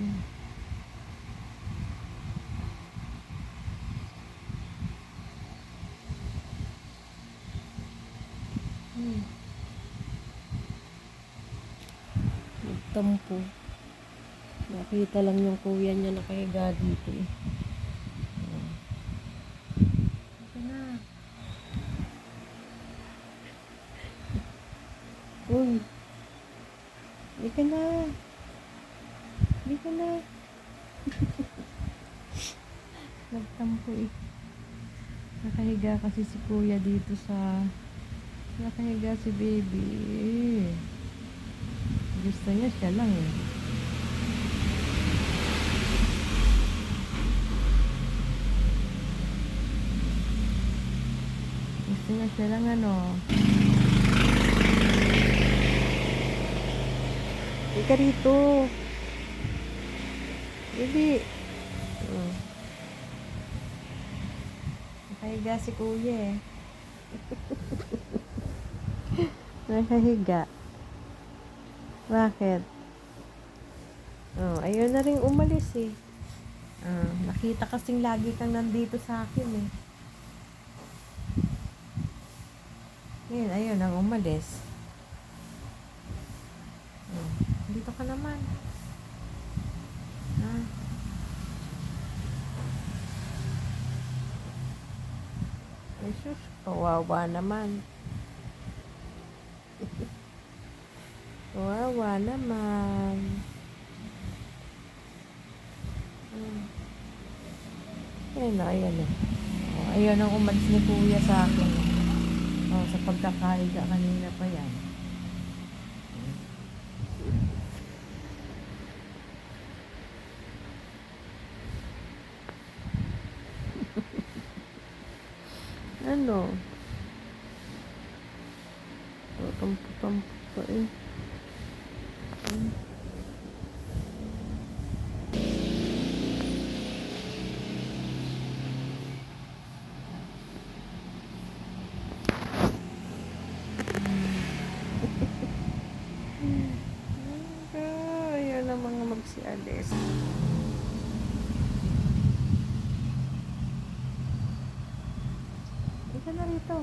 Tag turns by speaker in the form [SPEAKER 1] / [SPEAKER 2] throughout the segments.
[SPEAKER 1] Mm. Mm. Nagtampo. Nakita lang yung kuya niya nakahiga dito eh. Ito na. Uy. Ika na. Ika na. Nagtampo eh. Nakahiga kasi si kuya dito sa... Nakahiga si baby. Gusto niya siya lang eh. Gusto niya siya lang ano. Ika rito. Baby. Oh. Nakahiga si kuya eh. Nakahiga. Bakit? Oh, ayaw na rin umalis eh. Nakita kasing lagi kang nandito sa akin eh. Ngayon, ayaw nang umalis. Dito ka naman. Jesus, kawawa naman. Kawawa naman. Ayan eh. Ayaw nang umalis ni kuya sa akin. Sa pagkakahiga kanina pa yan. Ano? Tampo-tampo pa eh. Ayaw na mga magsialis. Ika na rito.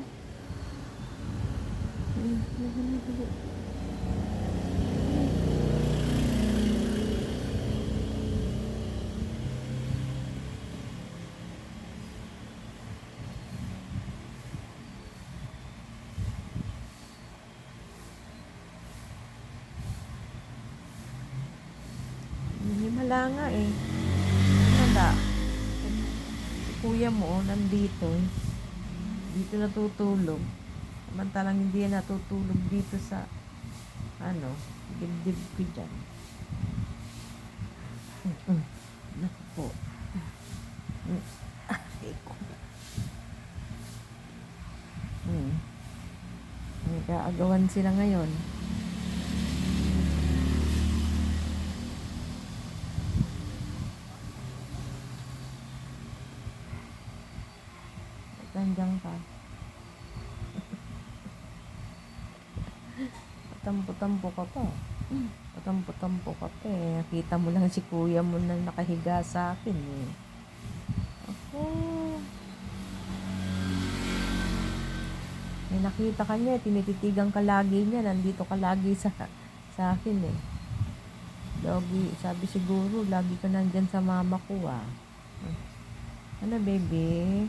[SPEAKER 1] Wala nga eh. Wala. Si kuya mo nandito. Dito natutulog. Samantalang hindi yan natutulog dito sa dibdib ko dyan. Naku po. Nagkaagawan sila ngayon. Nandiyan ka. Patampo-tampo ka pa. Patampo-tampo ka pa eh. Nakita mo lang si kuya mo na nakahiga sa akin eh. Ako. May nakita ka niya, tinititigan ka lagi niya. Nandito ka lagi sa akin eh. Lagi, sabi siguro, lagi ka nandyan sa mama ko ah. Ano baby?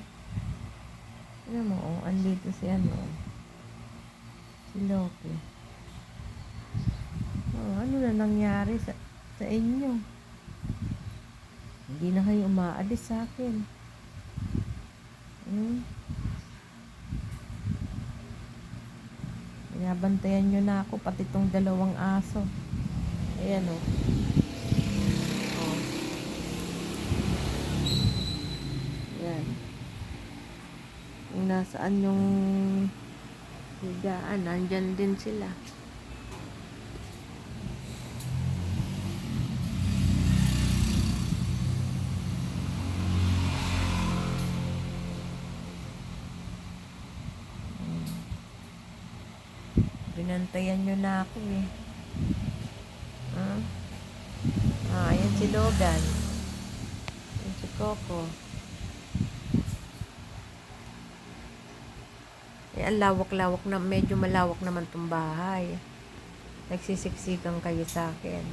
[SPEAKER 1] Ano mo, andito si si Loki. Ano na nangyari sa inyo? Hindi na kayo umaalis sa akin. Binabantayan nyo na ako, pati tong dalawang aso. Ayan o. Ayan. Kung nasaan yung higaan, nandyan din sila. Binantayan nyo na ako eh. Ayan Si Logan. Yan si Coco. Eh, ang lawak-lawak na, medyo malawak naman tong bahay. Nagsisiksikan kayo sa akin.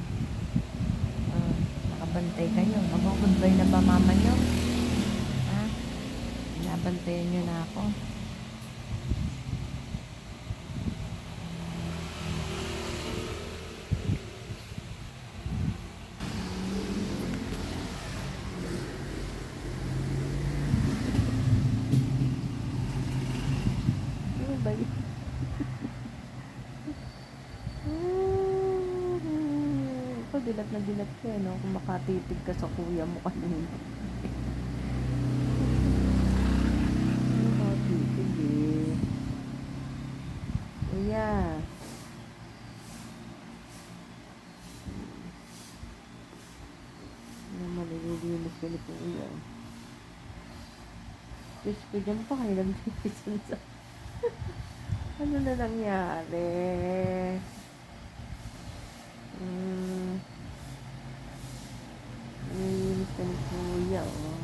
[SPEAKER 1] Ah, nakabantay kayo. Mag-goodbye na ba mama nyo? Ha? Nabantayan nyo na ako. Ano ba yun? Ikaw dilat na dilat ka, no? Kung makatitig ka sa kuya mo kanina. Makatitig eh. Kuya. Naman, nililinis ko ni kuya. Diyos ko, dyan pa kayo nagpipisan sa... Ano na nangyari? Nililinis ko ni kuya, oh.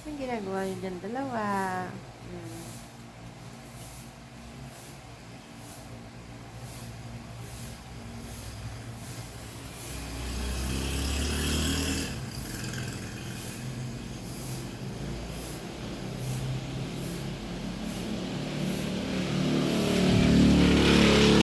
[SPEAKER 1] Anong ginagawa niyo dyan dalawa?